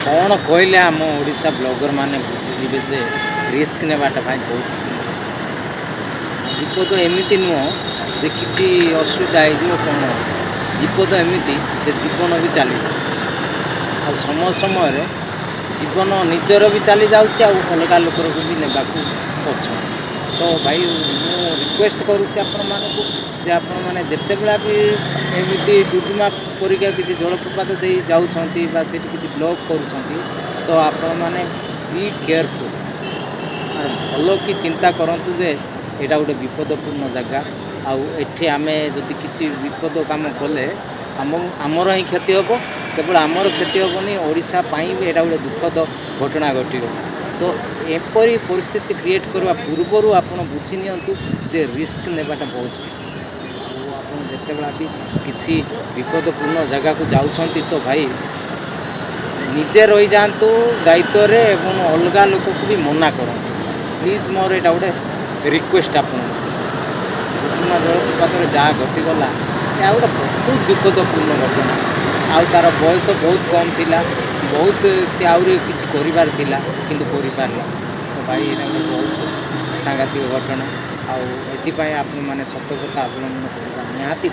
कौन कहले आम ओडिशा ब्लॉगर माने बुझीजे जे रिस्क नेबाटा भाई बहुत विपद एमती नुह जे किसी असुविधा हो कौन विपद एमती जे जीवन भी चली आ समय समय जीवन निजर भी चली जाऊँच अलग लोकर भी नेबा अच्छा तो भाई मु रिक्वेस्ट करुच्ची आपण मानक जे आपण मैंने जिते बड़ा भी एमती डुडुमा परिका किसी जलप्रपात दे जाऊँगी किसी ब्लॉग करुँच तो आपण मैंने बी केयरफुल भल कि चिंता करूँ जे यहाँ गोटे विपदपूर्ण जगह आठी आम जदि किसी विपद कम कले आमर ही क्षति हम केवल आमर क्षति हेनी ओडिशा भी यहाँ गोटे दुखद घटना घट तो एपरी परिस्थिति क्रिएट करने पूर्वर आपड़ बुझी नियंतु जे रिस्क नेबाटा बहुत आप जिते बड़ा भी किसी विपदपूर्ण जगह को जाऊँच तो भाई निजे रही जातु दायित्व एवं अलग लोक को भी मना करूँ प्लीज मोर यहाँ गोटे रिक्वेस्ट आप जलप्रपात जहाँ घटीगला यह गोटे बहुत विपदपूर्ण घटना आउ तार बयस बहुत कम थिला बहुत सी आहरी किसी करार किंतु पारला तो भाई ये बहुत सांघातिक घटना आउ एपाई आप मैंने सतर्कता अवलंबन करवा निहाती